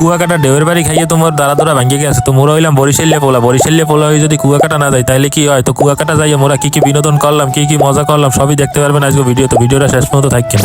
কুয়াকাটা ঢেউয়ের বাড়ি খাইয়ে তোমার দাঁড়া দৌড়া ভাঙ্গে গেছে। তো মোরা হইলাম বরিশালিয়া পোলা হয়ে যদি কুয়াকাটা না যায় তাহলে কি হয়? তো কুয়াকাটা যাইয়ে মোরা কি কি বিনোদন করলাম, কি কি মজা করলাম সবই দেখতে পারবেন আজকে ভিডিওতে। ভিডিওটা শেষ পর্যন্ত থাকেন।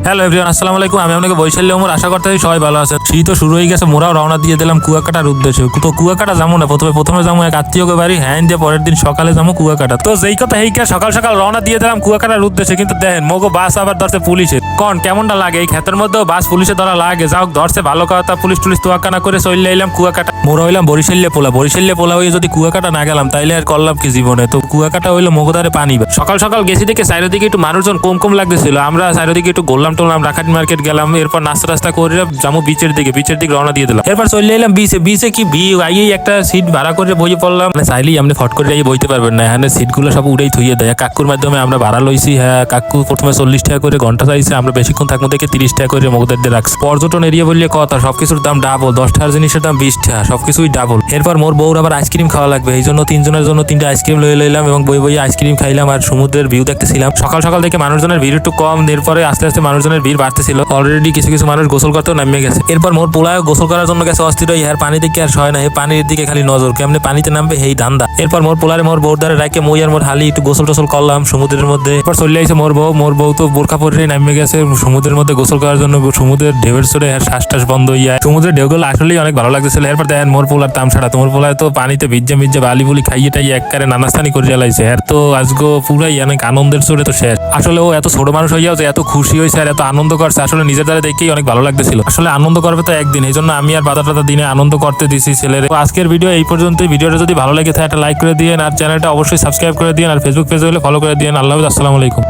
হ্যালো এভরিওয়ান, আসসালামু আলাইকুম। আমি আপনাকে বরিশালিয়া ওমর, আশা করতে সবাই ভালো আছে। শীত তো শুরু হয়ে গেছে, মোরাও রওনা দিয়ে দিলাম কুয়াকাটার উদ্দেশ্যে। তো কুয়াকাটা যাবো না, প্রথমে যাবো এক আত্মীয়কে বাড়ি, হ্যাঁ দিয়ে পরের দিন সকালে যাবো কুয়াকাটা। তো যেই কথা হেইকা সকাল সকাল রওনা দিয়ে দিলাম কুয়াকাটার উদ্দেশ্যে। কিন্তু দেখেন মগো বাস আবার ধরছে পুলিশে। কোন কেমনটা লাগে এই ক্ষেতের মধ্যেও বাস পুলিশে ধরা লাগে? যাও ধরছে ভালো কথা, পুলিশ টুলিশ তোয়াক্কা না করে চলে এলাম কুয়াকাটা। মোরা হইলাম বরিশালিয়া পোলা হয়ে যদি কুয়াকাটা না গেলাম তাইলে আর করলাম কি জীবনে। তো কুয়াকাটা হইলো মগোদারে পানি। সকাল সকাল গেছি দেখে চারিদিকে একটু মানুষজন কম লাগতেছিল। আমরা চারিদিকে একটু গোল্লাম টোলাম, রাখাটি মার্কেট গেলাম, এরপর নাস্তা টাস্তা করে যাবো বিচের দিকে রওনা দিয়ে দিলাম। এরপর চলে এলাম বিচে কি আইয়েই একটা সিট ভাড়া করে বইয়ে পড়লাম। মানে চাইলেই আপনি ফট করে যাই বইতে পারবেন না, এখানে সিট গুলো সব উড়েই থুয়ে দেয়। কাকুর মাধ্যমে আমরা ভাড়া লইছি। হ্যাঁ, কাকু প্রথমে 40 টাকা করে ঘন্টা চাইছে, আমরা বেশিক্ষণ থাকবো দেখে 30 টাকা করে মগদের দিয়ে রাখছি। পর্যটন এরিয়া বললে কথা, সবকিছুর দাম ডাবল, 10 টাকার জিনিসের দাম 20 টাকা, সবকিছুই ডাবল। এরপর মোর বউর আবার আইসক্রিম খাওয়া লাগবে, এই জন্য 3 জনের জন্য 3টা আইসক্রিম লইলাম এবং বই আইসক্রিম খাইলাম আর সমুদ্রের ভিউ দেখতেছিলাম। সকাল সকাল দেখে মানুষজনের ভিড় একটু কম, এরপরে আস্তে আস্তে মানুষজনের ভিড় বাড়তেছিল। অলরেডি কিছু মানুষ গোসল করতেও নামিয়ে গেছে। এরপর মোর পোলায় গোসল করার জন্য গেছে অস্থির হয়ে, আর পানি দেখে আর সয় না, এই পানির দিকে খালি নজর, কেমনে পানিতে নামবে এই ধান্দা। এরপর মোর পোলারে মোর বউর দ্বারা রাখে মই আর মোর হালি একটু গোসল টোসল করলাম সমুদ্রের মধ্যে। এরপর চলে আসছে মোর বউ তো বোরখা পরে নামিয়ে গেছে সমুদ্রের মধ্যে গোসল করার জন্য। সমুদ্রের ঢেউয়ের চড়ে আর শ্বাস বন্ধ হইয়া সমুদ্রের ঢেউগুলো আসলেই অনেক ভালো লাগতেছিল। এরপর দেখেন মোর পোলার তামসাড়া, তোমার পোলায় তো পানিতে ভিজে বালি বুলি খাইয়ে টাইয়ে একবারে নানাস্তানি করে জ্বালাইছে। আর তো আজকে পুরাই অনেক আনন্দের চড়ে তো শেষ। আসলে ও এত ছোট মানুষ হইয়াও যে এত খুশি হয়েছে আর এত আনন্দ করছে, আসলে নিজের দ্বারা দেখেই অনেক ভালো লাগতেছিল। আসলে আনন্দ করবে তো একদিন, এই জন্য আমি আর বাধা দিনে আনন্দ করতে দিছি ছেলের। তো আজকের ভিডিও এই পর্যন্ত। ভিডিওটা যদি ভালো লাগে থাকে একটা লাইক করে দিয়েন, আর চ্যানেলটা অবশ্যই সাবস্ক্রাইব করে দিয়েন, আর ফেসবুক পেজে হলে ফলো করে দিয়েন। আল্লাহ হাফেজ, আসসালামু আলাইকুম।